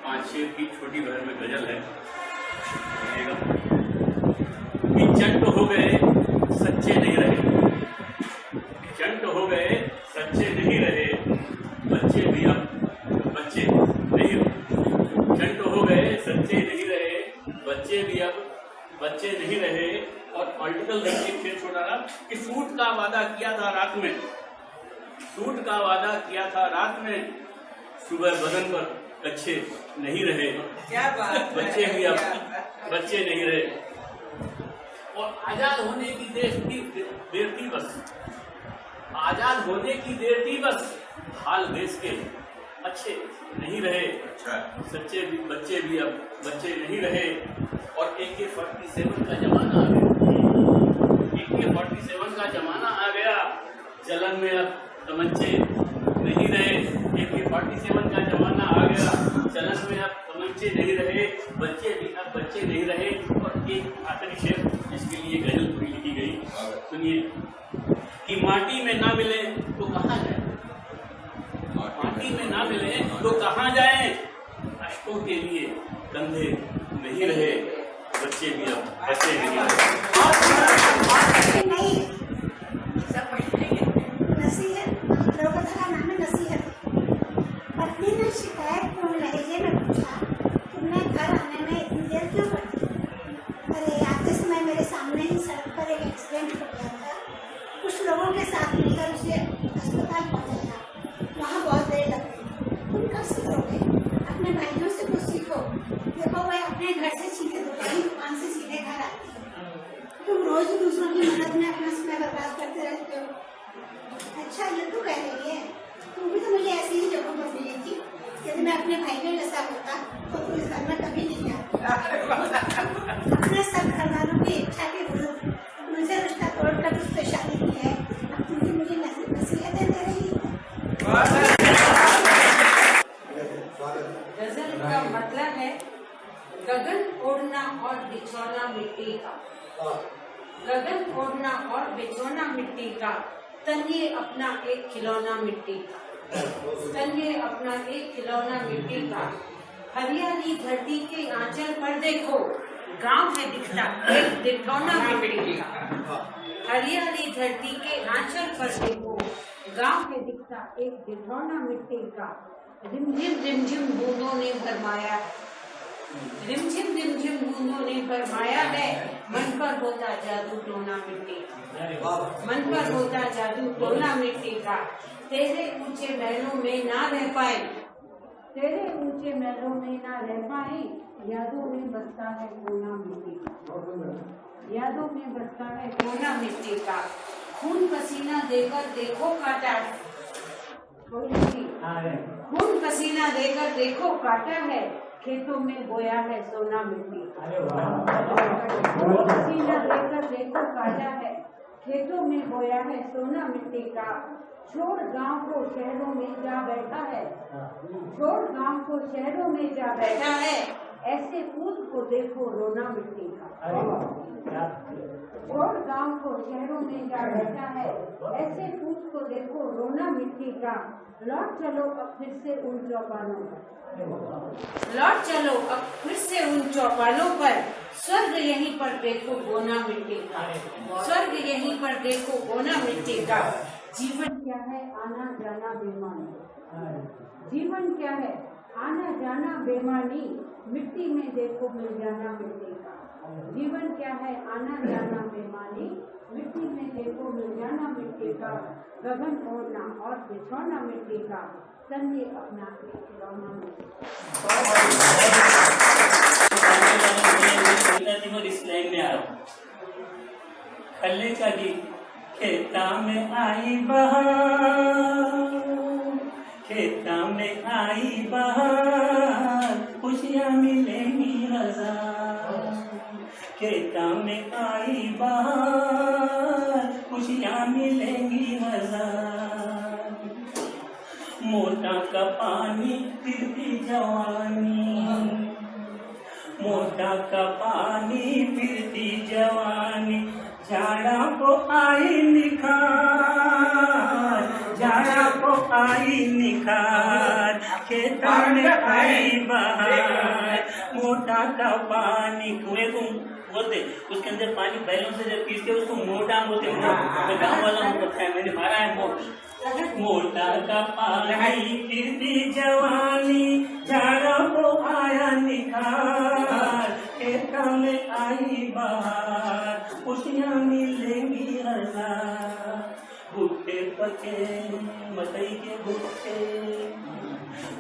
[SPEAKER 7] 5 शेर की छोटी बहन में गजल है कि चंट हो गए सच्चे नहीं रहे, चंट हो गए सच्चे नहीं रहे, बच्चे भी अब बच्चे नहीं रहे, चंट हो गए सच्चे नहीं रहे, बच्चे भी अब बच्चे नहीं रहे। और पॉलिटिकल एक शेर छोड़ा था कि सूट का वादा किया था रात में, सूट का वादा किया था रात में, सुबह बदन पर कच्छे नहीं रहे,
[SPEAKER 1] क्या बात,
[SPEAKER 7] बच्चे भी अब बच्चे नहीं रहे। और आजाद होने की देर थी बस, आजाद होने की देर थी बस, हाल देश के अच्छे नहीं रहे, सच्चे भी बच्चे भी अब बच्चे नहीं रहे। और AK-47 का जमाना आ गया, AK-47 का जमाना आ गया, जलन में अब तमंचे नहीं रहे, AK-47 का जमाना आ गया, चलन में अब तमंचे नहीं रहे, बच्चे भी अब बच्चे नहीं रहे। और एक आखिरी शेर जिसके लिए गजल पूरी लिखी गई, सुनिए कि माटी में ना मिले तो कहाँ जाए, माटी में ना मिले तो कहाँ जाए, अश्कों के लिए कंधे नहीं रहे, बच्चे भी अब बच्चे नहीं रहे।
[SPEAKER 13] नसीहत, लोगों का नाम है नसीहत। पत्नी ने शिकायत क्यों लहजे में पूछा, तुमने घर आने में इतनी देर क्यों कर दी? अरे आते समय मेरे सामने ही सड़क पर एक एक्सीडेंट हो गया था, कुछ लोगों के साथ मिलकर उसे अस्पताल पहुंचाया, वहाँ बहुत देर लग गई। तुम कब सीखोगे? अपने भाइयों से कुछ सीखो। देखो वह अपने घर से सीधे दुकान से सीधे घर आती है, तुम रोज दूसरों की मदद में अपना समय बर्बाद करते रहते हो। अच्छा ये तो कह रही है, तुम भी तो मुझे ऐसी ही जगह पर मिली थी, यदि मैं अपने भाई के जैसा होता तो तुम इस घर में कभी नहीं आता। अपने सब घरवालों की इच्छा के विरुद्ध मुझे रिश्ता तोड़कर उस पे शादी की है, अब तुम भी मुझे नसीहतें दे रही हो।
[SPEAKER 10] गजल का मतलब है गगन ओढ़ना और बिछौना मिट्टी का, गगन ओढ़ना और बिछौना मिट्टी का, तन ये अपना एक खिलौना मिट्टी का, तन ये अपना एक खिलौना मिट्टी का। हरियाली धरती के आंचल पर देखो, गांव है दिखता एक दिखौना मिट्टी का, हरियाली धरती के आंचल पर देखो, गांव है दिखता एक दिखौना मिट्टी का। रिमझिम बूंदों ने भरमाया, रिमझिम बूंदों ने भरमाया है, मन पर होता जादू टोना मिट्टी का, मन पर होता जादू टोना मिट्टी का। तेरे ऊंचे महलों में ना रह पाए, तेरे ऊंचे महलों में ना रह पाए, यादों में बसता है कोना मिट्टी का, यादों में बसता है कोना मिट्टी का। खून पसीना देकर देखो काटा, खून पसीना देकर देखो काटा है, खेतों में बोया है सोना मिट्टी का, खून पसीना देकर देखो काटा है, खेतों में बोया है सोना मिट्टी का। छोड़ गांव को शहरों में जा बैठा है, छोड़ गांव को शहरों में जा बैठा है, ऐसे पूत को देखो रोना मिट्टी का, छोड़ गांव को शहरों में जा बैठा है, ऐसे पूत को देखो रोना मिट्टी का। लौट चलो अब फिर से उन चौपालों पर, लौट चलो अब फिर से उन चौपालों पर, स्वर्ग यहीं पर देखो गोना मिट्टी का, स्वर्ग यहीं पर देखो गोना मिट्टी का। जीवन क्या है आना जाना बेमानी,
[SPEAKER 14] जीवन क्या है आना जाना बेमानी, मिट्टी में देखो मिल जाना मिट्टी का। जीवन क्या है आना जाना बेमानी, मिट्टी में देखो मिल जाना मिट्टी का। गगन ओढ़ना और बिछौना मिट्टी का, संजय अपना खिलौना मिट्टी का।
[SPEAKER 15] खल्ले का गीत खेता में आई बहार, खेता में आई बहार, खुशियाँ मिलेंगी हजार। खेता में आई बहार, खुशियाँ मिलेंगी हजार। मोटा का पानी फिरती जवानी, मोटा का पानी फिरती जवानी। जाड़ा को आई निखार, जाड़ा को आई निखार, खेता में आई बहार। मोटा का पानी कुएं को बोलते, उसके अंदर पानी बैलों से जब पीसते उसको मोटा बोलते। गाँव वालों को पता है, मैंने मारा है मोट। मोटा का पानी फिरती जवानी, जाड़ा को आया निखार, खेता में आई बहार, खुशियाँ मिलेंगी हजार। भुट्टे पके मकई के भुट्टे,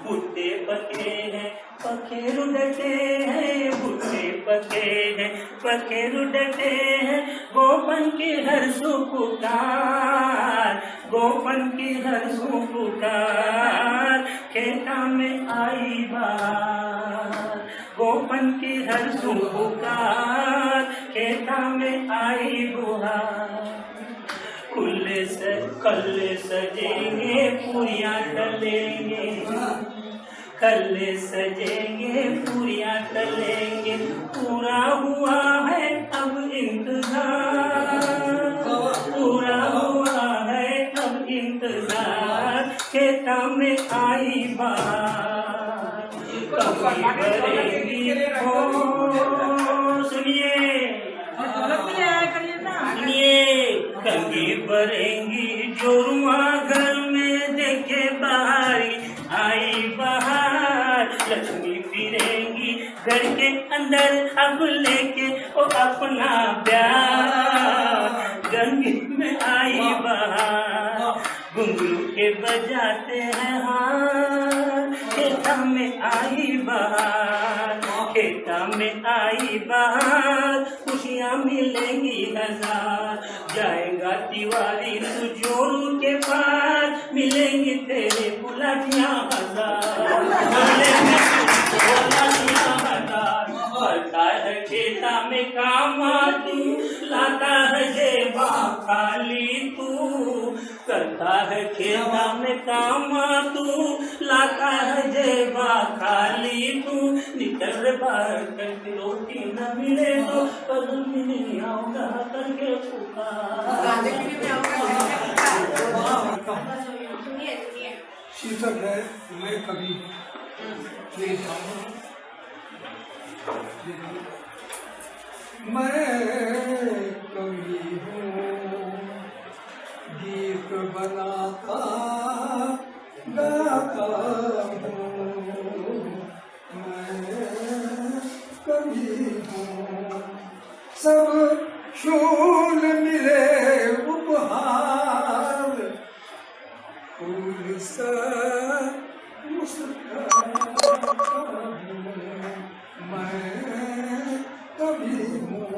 [SPEAKER 15] भुट्टे पके हैं पखेरु डटे हैं, भुट्टे पके हैं पखेरु डटे हैं। गोपन की हर सुपुकार, गोपन की हर सुपुकार, खेता में आई बहार। गोपन की हर सुपुकार, खेता में आई बुहार। कल्ले सजेंगे पूरियां तलेंगे, कल्ले सजेंगे पूरियां तलेंगे। पूरा हुआ है अब इंतजार, पूरा हुआ है अब इंतजार, खेता में आई बहार। कभी भरेंगी सुनिए सुनिए, कंगी भरेंगी जोरुआ घर में देखे बाहरी आई बहार। लक्ष्मी फिरेंगी घर के अंदर अब लेके ओ अपना प्यार, गंगी में आई बहार। घुंघरू के बजाते हैं हार, खेता में आई बहार, खेता में आई बहार, खुशियाँ मिलेंगी हजार। जाएगा दिवाली तू जोरू के पार, मिलेंगी तेरे बुलाटियाँ हजार, मिलेंगी बुलाटियाँ हजार। करता है खेता में काम तू, लाता है जेबा खाली तू, करता है खेता में काम तू, लाता है जेबा खाली तू। निकल बाहर करके रोटी न मिले तो कल नहीं आऊंगा करके पुकार।
[SPEAKER 2] शीर्षक है मैं कभी मैं कवि हूँ, गीत बनाता गाता हूँ। मैं कवि हूँ, सब शूल मिले उपहार, फूल सा मुस्कुराता हूँ। मैं कवि हूँ,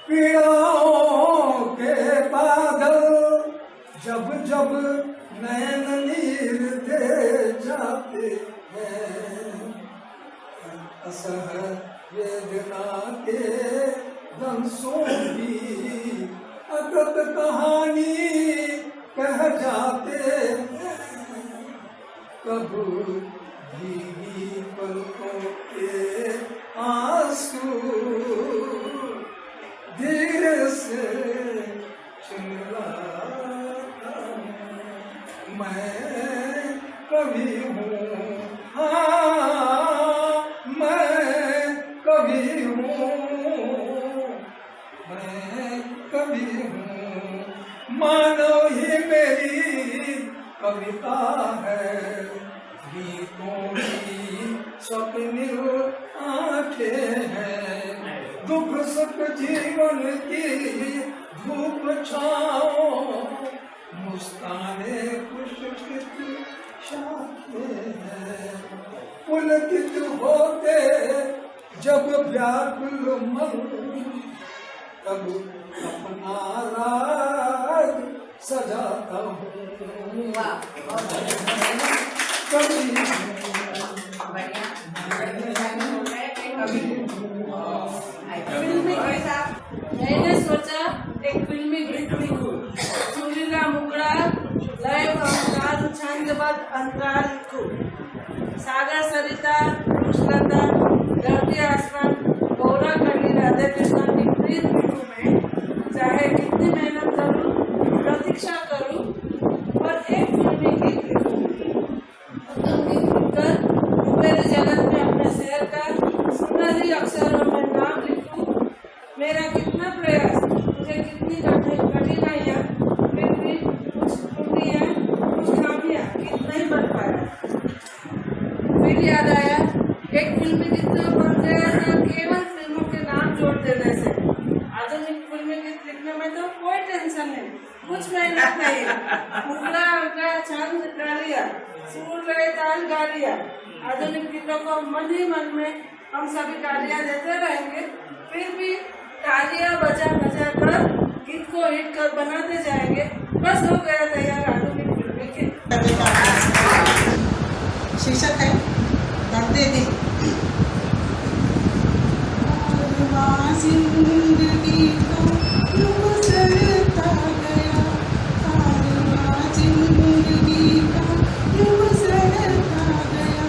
[SPEAKER 2] पीड़ाओं के बादल जब जब नैन नीर दे जाते हैं, असह वेदना के रंसों की अगत कहानी कह जाते हैं। कब भीगी पलकों के आंसू धीरे से चिल्लाता हूँ। मैं कवि हूँ, हाँ मैं कवि हूँ, मैं कवि हूँ। मानो ही मेरी
[SPEAKER 4] कविता है, गीतों की स्वप्निल आंखें हैं, दुख सुख जीवन की धूप छाओ, मुस्काने खुश की शाखें हैं, पुलकित होते जब व्याकुल मन, तब अपना राग सजाता हूँ।
[SPEAKER 11] मैंने सोचा एक फिल्मी गीत लिखूं, सुरीला मुखड़ा लय अंतराल छंद बाद अंतराल लिखूं, सागर सरिता कृष्णलता धरती आसमान गौरा कली राधे कृष्ण की प्रीत लिखूं मैं, चाहे कितनी मेहनत करूं प्रतीक्षा करूं और एक फिल्मी गीत लिखूं, उत्तम गीत लिखकर मेरे जगत में अपने शहर का सुनहरी अक्षरों में नाम लिखूं। मेरा कितना प्रयास, मुझे कितनी कठिनाइयाँ, फिर भी कुछ त्रुटियाँ कुछ खामियाँ कितना ही बन पाया। फिर याद आया एक फिल्मी गीत बन गया था केवल फिल्मों के नाम जोड़ देने से। आधुनिक फिल्मी गीत लिखने में तो कोई टेंशन नहीं, कुछ मेहनत नहीं, मुखड़ा उनका छंद गा लिया, सुर गए ताल गा लिया। आधुनिक गीतों को मन ही मन में हम सभी गालियाँ देते रहेंगे, फिर भी तालियां बजा बजा कर गीत को हिट कर बनाते जाएंगे। बस हो गया तैयार आधुनिक फिल्मी गीत।
[SPEAKER 16] शीर्षक है दर्दे दिल। जिंदगी को गुजरता गया, जिंदगी का गुजरता गया,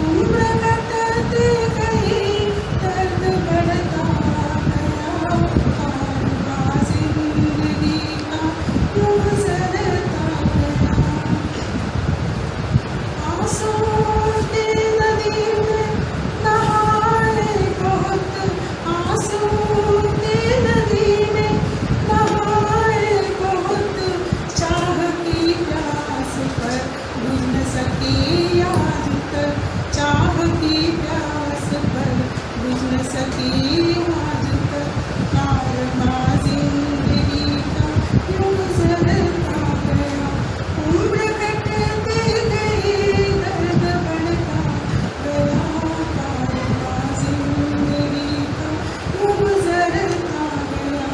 [SPEAKER 16] उम्र कटती गई दर्द बढ़ता गया, जिंदगी का गुजरता गया। आंसुओं की नदी में नहाए बहुत, आंसुओं की नदी में नहाए बहुत, चाह की प्यास पर बुझ न सकी आज तक, चाह की प्यास पर बुझ न सकी आज तक, कारवां जिंदगी का यूं गुजरता गया, उम्र कटती गई दर्द बढ़ता गया, कारवां जिंदगी का यूं गुजरता गया।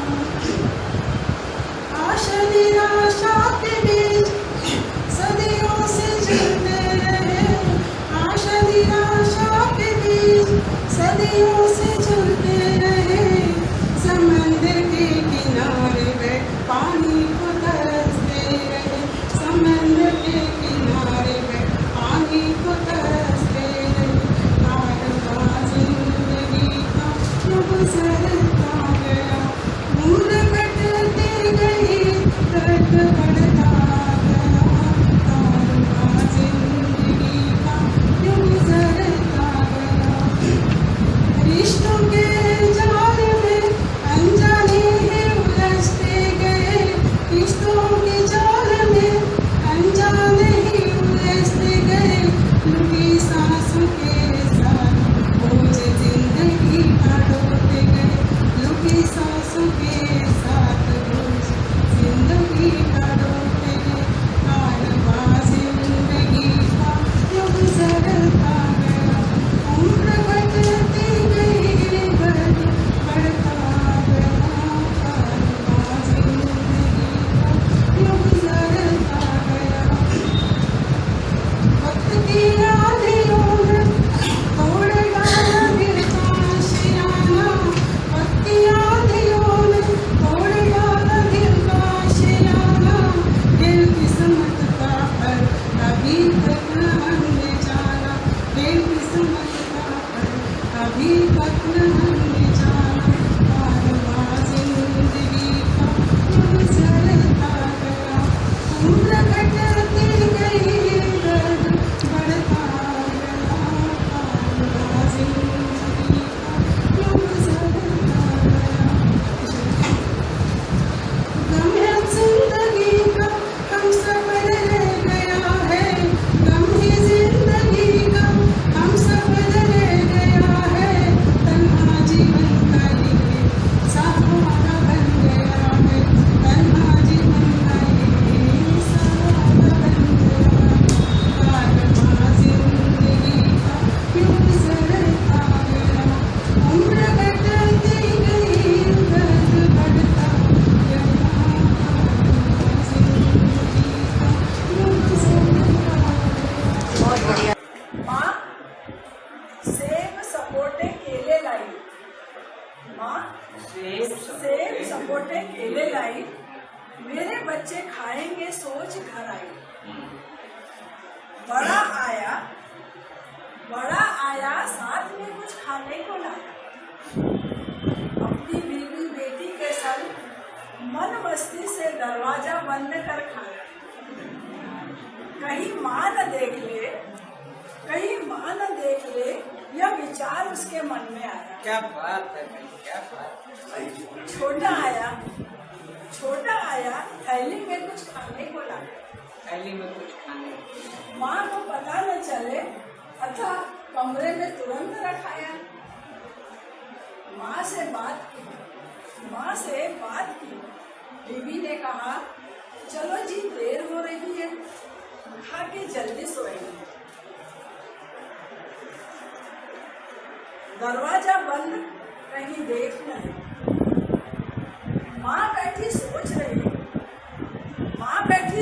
[SPEAKER 16] आशा निराशा के बीच सदियों से चलते रहे, आशा निराशा के बीच सदियों से चलते रहे, समंदर के किनारे बैठ पानी को तरसते रहे, समंदर के किनारे बैठ पानी को तरसते रहे, कारवां जिंदगी का यूं गुजरता गया, उम्र कटती गई दर्द बढ़ता गया, कारवां जिंदगी का यूं गुजरता गया। रिश्तों के जाल में अनजाने ही उलझते गए, रिश्तों के जाल में अनजाने ही उलझते गए, लुटी सांसों के साथ बोझ जिंदगी का ढोते गए, लुटी सांसों के साथ बोझ जिंदगी का ढोते गए, कारवां जिंदगी का यूं गुजरता गया, उम्र बढ़ती गई दर्द बढ़ता गया, कारवां जिंदगी का यूं गुजरता गया। वक्त की आंधियों में तोड़ डाला दिल का आशियाना, वक्त की आंधियों में तोड़ डाला दिल का आशियाना, दिल किस्मत का पर अभी तक न हमने जाना, दिल किस्मत का पर अभी तक न हमने जाना, कारवां जिंदगी का यूं गुजरता गया, उम्र कटती गई दर्द बढ़ता गया, कारवां जिंदगी का यूं गुजरता गया। गम है जिंदगी का हम सफर रह गया,
[SPEAKER 11] माँ
[SPEAKER 1] सेब
[SPEAKER 11] सपोटे केले लाई, मेरे बच्चे खाएंगे सोच घर आई। बड़ा आया साथ में कुछ खाने को लाया, अपनी बीवी बेटी के संग मन मस्ती से दरवाजा बंद कर खाया। कहीं माँ न देख ले, यह विचार उसके मन में आया।
[SPEAKER 1] क्या बात है, क्या बात है।
[SPEAKER 11] छोटा आया थैली में कुछ खाने को लाया।
[SPEAKER 1] थैली में कुछ खाने,
[SPEAKER 11] माँ को पता न चले अतः कमरे में तुरंत रखाया। माँ से बात की, बीवी ने कहा चलो जी देर हो रही है, खा के जल्दी सोएंगे। दरवाजा बंद, कहीं देख नहीं। माँ बैठी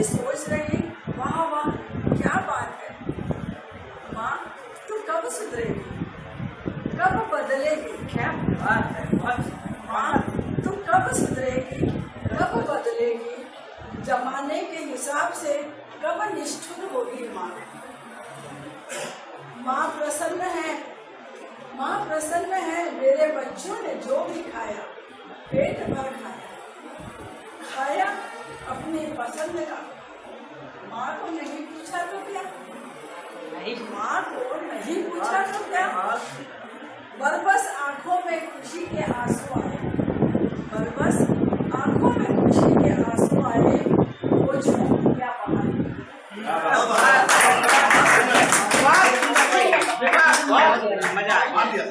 [SPEAKER 11] सोच रही, वाह वाह क्या बात है। माँ तू कब सुधरेगी, कब बदलेगी, क्या बात है। माँ तू कब सुधरेगी, कब बदलेगी, जमाने के हिसाब से कब निष्ठुर होगी। माँ प्रसन्न है, मेरे बच्चों ने जो भी खाया पेट भर खाया अपनी पसंद का। माँ को नहीं पूछा तो क्या, बरबस आंखों में खुशी के आंसू आए, वो झूठ क्या
[SPEAKER 1] मजा आ गया।